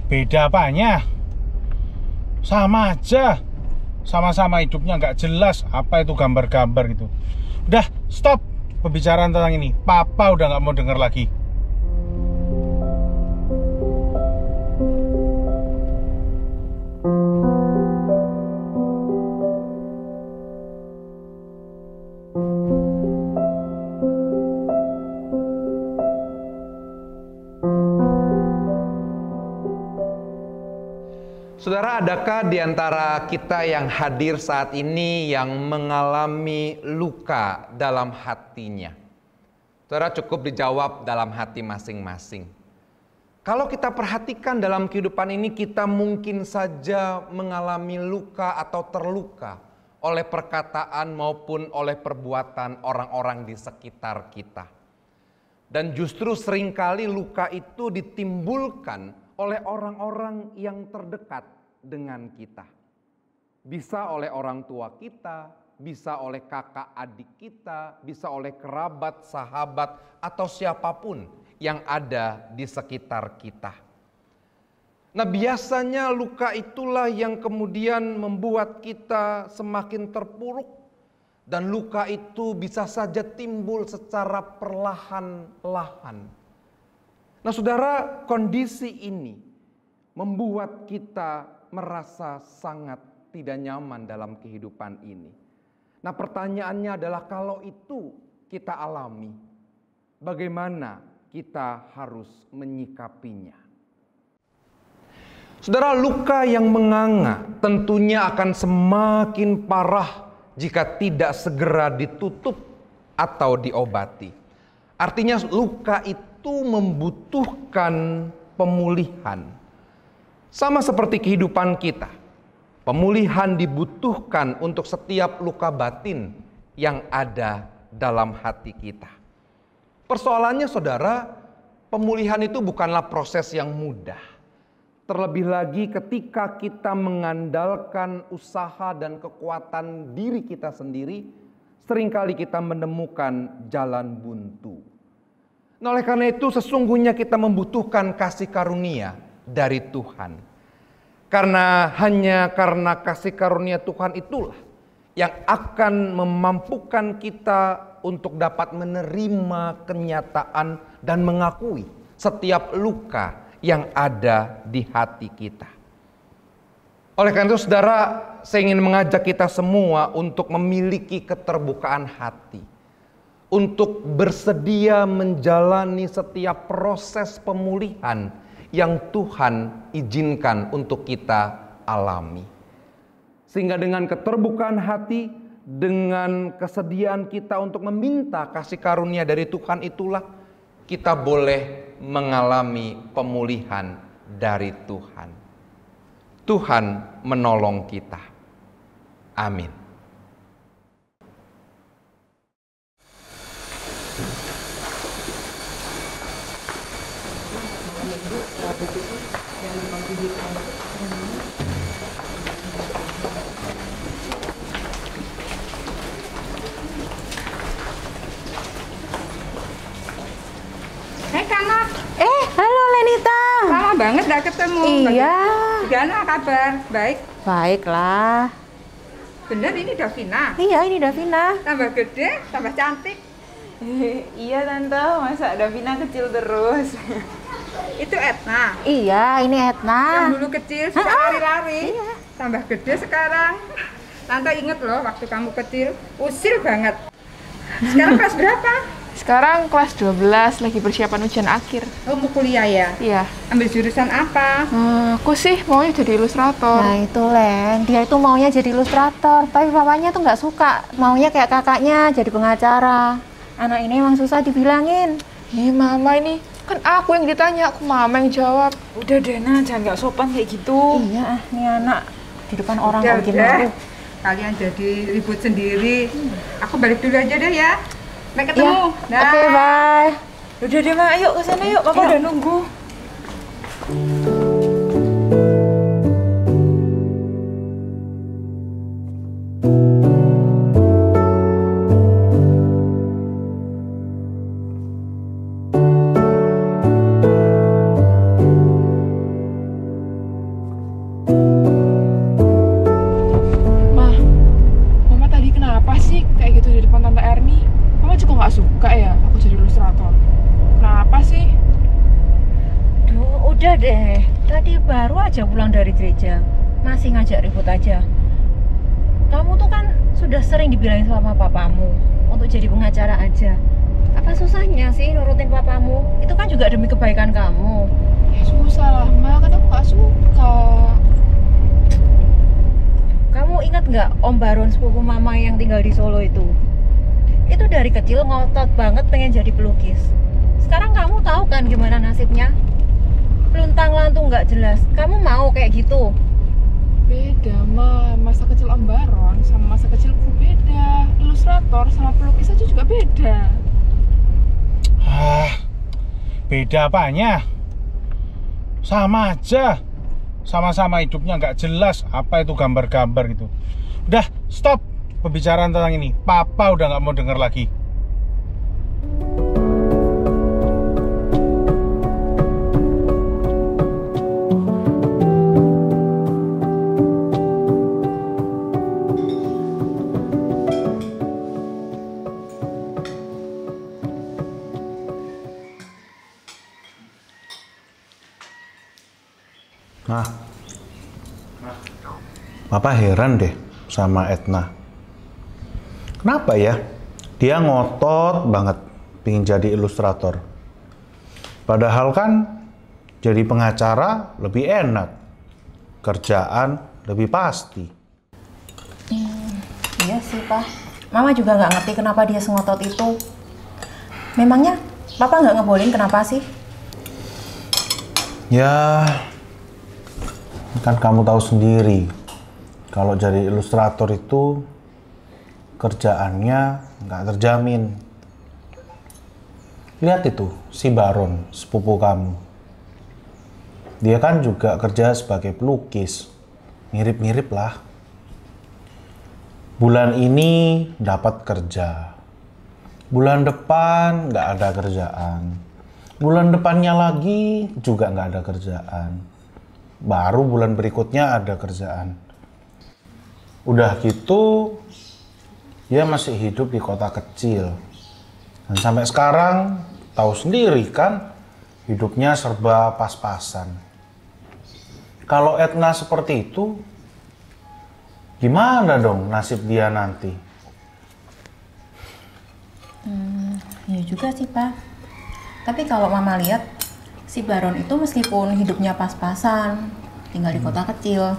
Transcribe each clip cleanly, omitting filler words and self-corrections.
Beda apanya? Sama aja. Sama-sama hidupnya nggak jelas. Apa itu gambar-gambar gitu. Udah, stop pembicaraan tentang ini. Papa udah nggak mau denger lagi. Saudara, adakah di antara kita yang hadir saat ini yang mengalami luka dalam hatinya? Saudara, cukup dijawab dalam hati masing-masing. Kalau kita perhatikan dalam kehidupan ini, kita mungkin saja mengalami luka atau terluka oleh perkataan maupun oleh perbuatan orang-orang di sekitar kita. Dan justru seringkali luka itu ditimbulkan oleh orang-orang yang terdekat dengan kita. Bisa oleh orang tua kita, bisa oleh kakak adik kita, bisa oleh kerabat, sahabat, atau siapapun yang ada di sekitar kita. Nah, biasanya luka itulah yang kemudian membuat kita semakin terpuruk, dan luka itu bisa saja timbul secara perlahan-lahan. Nah, saudara, kondisi ini membuat kita merasa sangat tidak nyaman dalam kehidupan ini. Nah, pertanyaannya adalah kalau itu kita alami, bagaimana kita harus menyikapinya? Saudara, luka yang menganga tentunya akan semakin parah jika tidak segera ditutup atau diobati. Artinya luka itu membutuhkan pemulihan. Sama seperti kehidupan kita, pemulihan dibutuhkan untuk setiap luka batin yang ada dalam hati kita. Persoalannya, saudara, pemulihan itu bukanlah proses yang mudah. Terlebih lagi ketika kita mengandalkan usaha dan kekuatan diri kita sendiri, seringkali kita menemukan jalan buntu. Nah, oleh karena itu sesungguhnya kita membutuhkan kasih karunia dari Tuhan. Hanya karena kasih karunia Tuhan itulah yang akan memampukan kita untuk dapat menerima kenyataan dan mengakui setiap luka yang ada di hati kita. Oleh karena itu, saudara, saya ingin mengajak kita semua untuk memiliki keterbukaan hati, untuk bersedia menjalani setiap proses pemulihan yang Tuhan izinkan untuk kita alami. Sehingga dengan keterbukaan hati, dengan kesediaan kita untuk meminta kasih karunia dari Tuhan itulah kita boleh mengalami pemulihan dari Tuhan. Tuhan menolong kita. Amin. Hai Kanak. Halo Lenita. Lama banget gak ketemu. Iya. Gimana kabar? Baik? Baiklah. Bener ini Davina? Iya, ini Davina. Tambah gede, tambah cantik. Iya Tante, masa Davina kecil terus? Itu Etna. Iya, ini Yang Etna. dulu kecil suka lari-lari. Iya. Tambah gede sekarang. Tante inget loh waktu kamu kecil, usil banget. Sekarang kelas berapa? Sekarang kelas 12, lagi persiapan ujian akhir. Oh, mau kuliah ya? Iya. Ambil jurusan apa? Aku sih maunya jadi ilustrator. Nah itu Len, dia itu maunya jadi ilustrator, tapi papanya tuh nggak suka. Maunya kayak kakaknya, jadi pengacara. Anak ini emang susah dibilangin. Ih Mama, ini kan aku yang ditanya, aku Mama yang jawab. Udah deh, Nah, jangan nggak sopan kayak gitu. Iya, ini anak di depan orang Udah, kok bikin malu. Kalian jadi ribut sendiri. Aku balik dulu aja deh ya. Sampai ketemu. Ya. Oke, bye. Udah deh, Mak, ayo ke sana yuk. Papa udah nunggu. Udah deh, tadi baru aja pulang dari gereja, masih ngajak ribut aja. Kamu tuh kan sudah sering dibilangin sama papamu untuk jadi pengacara aja. Apa susahnya sih nurutin papamu? Itu kan juga demi kebaikan kamu. Ya susah lah, Ma. Kan aku gak suka. Kamu ingat nggak Om Baron sepupu Mama yang tinggal di Solo itu? Itu dari kecil ngotot banget pengen jadi pelukis. Sekarang kamu tahu kan gimana nasibnya? Luntang-lantung nggak jelas. Kamu mau kayak gitu? Beda, Ma. Masa kecil Om Baron sama masa kecilku beda. Ilustrator sama pelukis aja juga beda. Beda apanya? Sama aja. Sama-sama hidupnya nggak jelas. Apa itu gambar-gambar gitu. Udah, stop pembicaraan tentang ini. Papa udah nggak mau denger lagi. Nah, Papa heran deh sama Etna. Kenapa ya? Dia ngotot banget pengen jadi ilustrator. Padahal kan jadi pengacara lebih enak. Kerjaan lebih pasti. Iya sih, Pak. Mama juga nggak ngerti kenapa dia sengotot itu. Memangnya Papa nggak ngebolehin kenapa sih? Ya, kan kamu tahu sendiri, kalau jadi ilustrator itu kerjaannya nggak terjamin. Lihat itu, si Baron, sepupu kamu. Dia kan juga kerja sebagai pelukis. Mirip-mirip lah. Bulan ini dapat kerja. Bulan depan nggak ada kerjaan. Bulan depannya lagi juga nggak ada kerjaan. Baru bulan berikutnya ada kerjaan. Udah gitu, dia masih hidup di kota kecil. Dan sampai sekarang, tahu sendiri kan, hidupnya serba pas-pasan. Kalau Etna seperti itu, gimana dong nasib dia nanti? Iya juga sih, Pak. Tapi kalau Mama lihat, si Baron itu meskipun hidupnya pas-pasan, tinggal di kota kecil,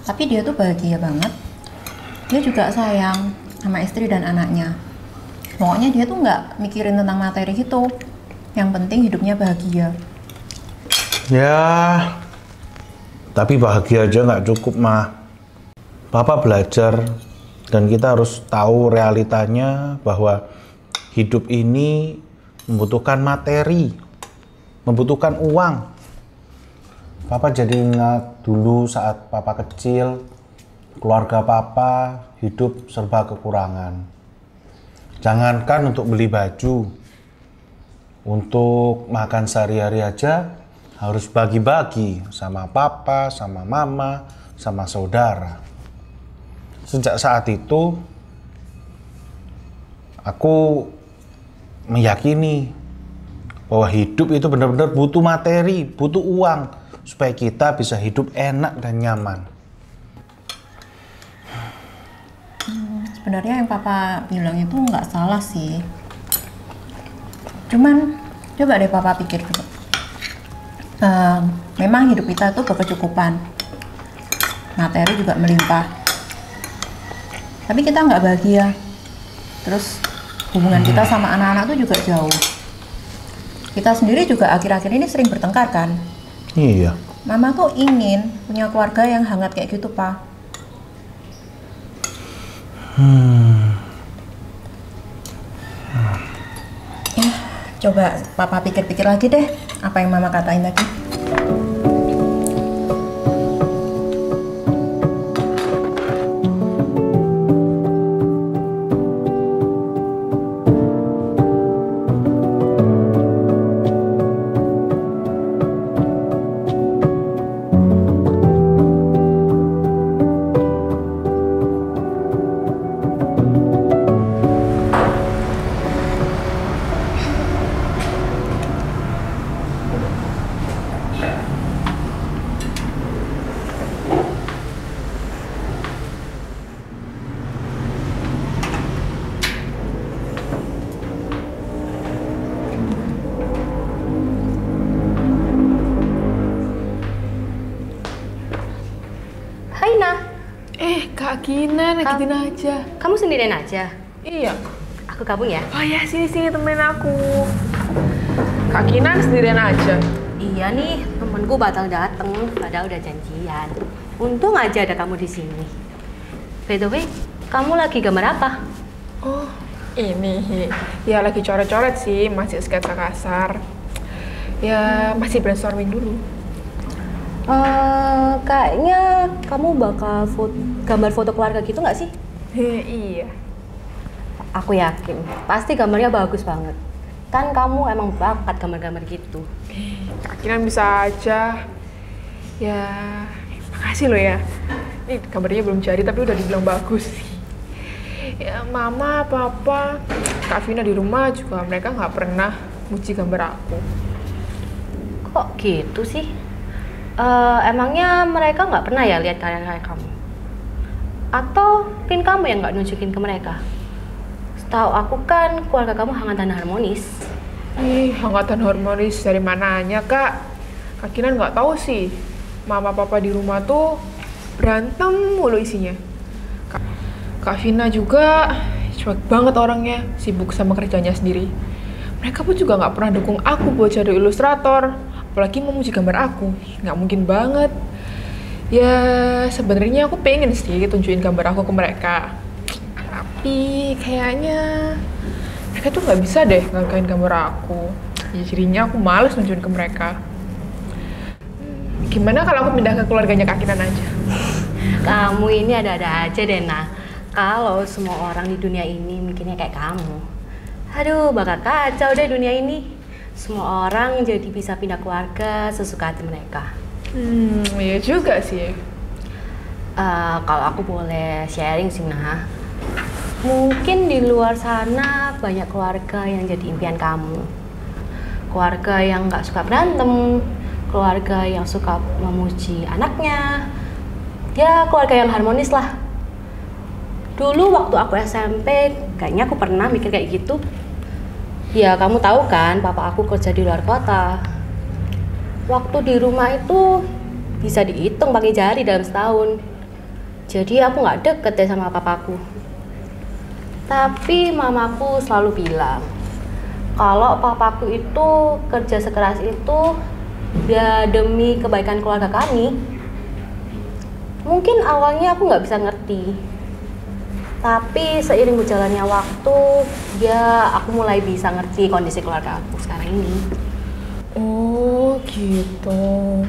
tapi dia tuh bahagia banget. Dia juga sayang sama istri dan anaknya. Pokoknya dia tuh nggak mikirin tentang materi gitu. Yang penting hidupnya bahagia. Ya, tapi bahagia aja nggak cukup, Ma. Papa belajar dan kita harus tahu realitanya bahwa hidup ini membutuhkan materi, membutuhkan uang. Papa jadi ingat dulu saat Papa kecil, keluarga Papa hidup serba kekurangan. Jangankan untuk beli baju, untuk makan sehari-hari aja harus bagi-bagi sama Papa, sama Mama, sama saudara. Sejak saat itu, aku meyakini bahwa hidup itu benar-benar butuh materi, butuh uang supaya kita bisa hidup enak dan nyaman. Sebenarnya yang Papa bilang itu nggak salah sih. Cuman coba deh Papa pikir dulu. Memang hidup kita tuh berkecukupan, materi juga melimpah. Tapi kita nggak bahagia. Terus hubungan kita sama anak-anak tuh juga jauh. Kita sendiri juga akhir-akhir ini sering bertengkar kan? Iya. Mama tuh ingin punya keluarga yang hangat kayak gitu, Pak. Ya, coba Papa pikir-pikir lagi deh apa yang Mama katain tadi. Kinan, nakitin aja. Kamu sendirian aja? Iya. Aku gabung ya? Oh ya, sini temenin aku. Kak Kinan sendirian aja. Iya nih, temenku batal dateng, padahal udah janjian. Untung aja ada kamu di sini. By the way, kamu lagi gambar apa? Oh, ini. Ya lagi coret-coret sih, masih sketsa kasar. Ya masih brainstorming dulu. Kayaknya kamu bakal gambar foto keluarga gitu nggak sih? Iya. Aku yakin, pasti gambarnya bagus banget. Kan kamu emang bakat gambar-gambar gitu. Kak Kinan bisa aja. Ya, makasih loh ya. Ini gambarnya belum jadi tapi udah dibilang bagus. Ya, Mama, Papa, Kak Vina di rumah juga mereka nggak pernah muji gambar aku. Kok gitu sih? Emangnya mereka nggak pernah ya lihat karya-karya kamu? Atau mungkin kamu yang nggak nunjukin ke mereka? Setahu aku kan keluarga kamu hangat dan harmonis. Hangat dan harmonis dari mananya, Kak? Kak Kinan nggak tahu sih. Mama Papa di rumah tuh berantem mulu isinya. Kak Vina juga cuek banget orangnya, sibuk sama kerjanya sendiri. Mereka pun juga nggak pernah dukung aku buat jadi ilustrator, apalagi memuji gambar aku. Nggak mungkin banget. Ya sebenarnya aku pengen sih tunjukin gambar aku ke mereka, tapi kayaknya mereka tuh nggak bisa deh ngargain gambar aku. Ya, jadinya aku males nunjukin ke mereka. Gimana kalau aku pindah ke keluarganya Kak Kinan aja? Kamu ini ada-ada aja deh, Nah. Kalau semua orang di dunia ini mikirnya kayak kamu, aduh bakal kacau deh dunia ini. Semua orang jadi bisa pindah keluarga sesuka hati mereka. Iya juga sih. Kalau aku boleh sharing sih, Nah. Mungkin di luar sana banyak keluarga yang jadi impian kamu. Keluarga yang nggak suka berantem, keluarga yang suka memuji anaknya. Ya, keluarga yang harmonis lah. Dulu waktu aku SMP, kayaknya aku pernah mikir kayak gitu. Ya, kamu tahu kan, papa aku kerja di luar kota. Waktu di rumah itu bisa dihitung pakai jari dalam setahun. Jadi aku nggak deket deh sama papaku. Tapi mamaku selalu bilang, kalau papaku itu kerja sekeras itu ya demi kebaikan keluarga kami. Mungkin awalnya aku nggak bisa ngerti. Tapi seiring berjalannya waktu, ya aku mulai bisa ngerti kondisi keluarga aku sekarang ini. Oh gitu.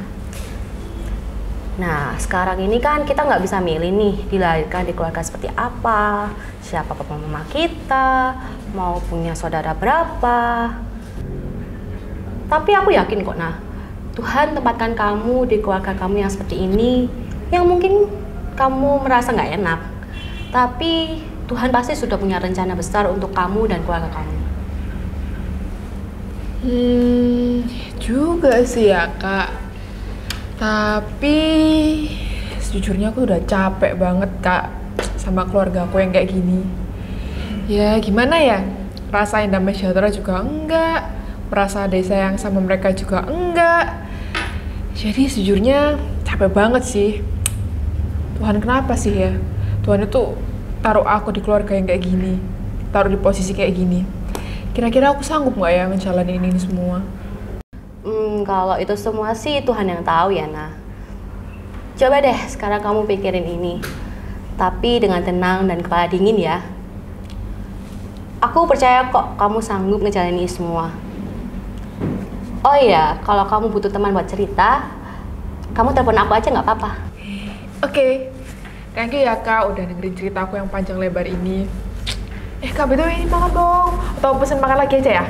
Nah, sekarang ini kan kita nggak bisa milih nih dilahirkan di keluarga seperti apa, siapa papa mama kita, mau punya saudara berapa. Tapi aku yakin kok, Nah, Tuhan tempatkan kamu di keluarga kamu yang seperti ini, yang mungkin kamu merasa nggak enak. Tapi Tuhan pasti sudah punya rencana besar untuk kamu dan keluarga kamu. Juga sih ya, Kak. Tapi sejujurnya aku udah capek banget, Kak, sama keluarga aku yang kayak gini. Ya gimana ya, rasain damai sejahtera juga enggak, merasa ada sayang sama mereka juga enggak. Jadi sejujurnya capek banget sih. Tuhan kenapa sih ya? Tuhan itu taruh aku di keluarga yang kayak gini, taruh di posisi kayak gini. Kira-kira aku sanggup nggak ya ngejalanin ini semua? Kalau itu semua sih Tuhan yang tahu ya, Nah. Coba deh sekarang kamu pikirin ini, tapi dengan tenang dan kepala dingin ya. Aku percaya kok kamu sanggup ngejalanin ini semua. Oh iya, kalau kamu butuh teman buat cerita, kamu telepon aku aja nggak apa-apa. Oke. Thank you ya, Kak, udah dengerin cerita aku yang panjang lebar ini. Kak, betul ini makan dong. Atau pesen makan lagi aja ya?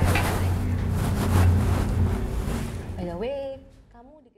By the way, kamu di...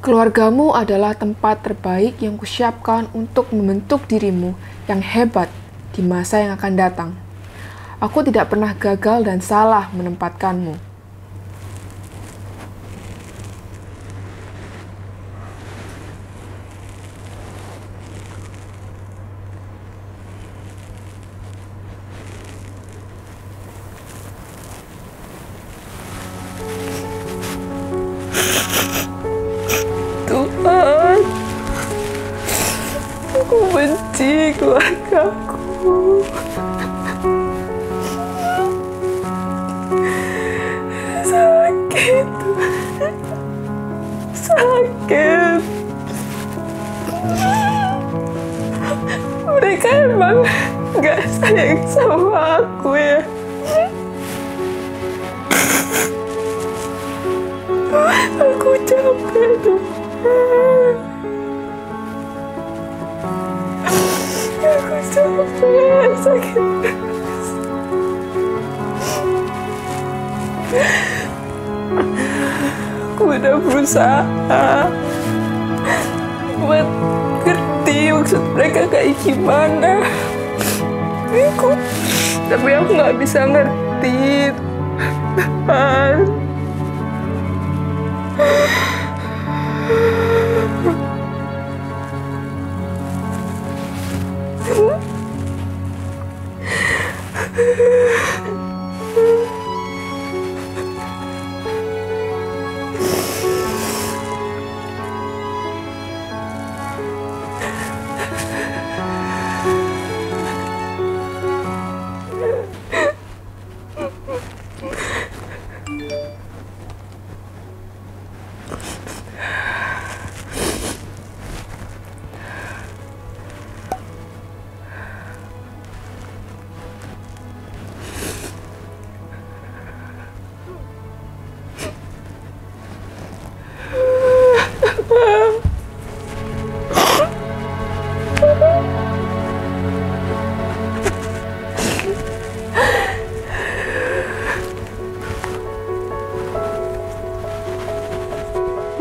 Keluargamu adalah tempat terbaik yang kusiapkan untuk membentuk dirimu yang hebat di masa yang akan datang. Aku tidak pernah gagal dan salah menempatkanmu. Tuhan, aku benci keluargaku. Sakit, sakit. Mereka emang gak sayang sama aku ya. Aku capek Tuhan. Aku capek, sakit. Aku udah berusaha buat ngerti maksud mereka kayak gimana. Tapi aku nggak bisa ngerti. Tuhan.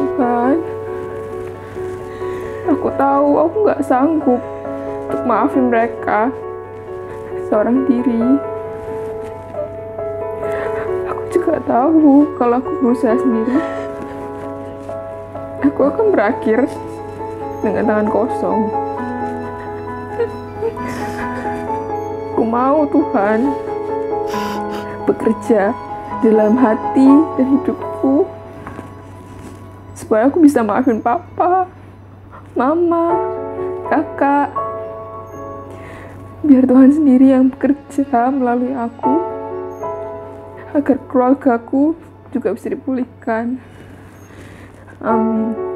Tuhan, aku tahu aku nggak sanggup untuk maafin mereka seorang diri. Aku juga tahu kalau aku berusaha sendiri, aku akan berakhir dengan tangan kosong. Aku mau Tuhan bekerja dalam hati dan hidupku supaya aku bisa maafin papa, mama, kakak. Biar Tuhan sendiri yang bekerja melalui aku agar keluargaku juga bisa dipulihkan. Amin.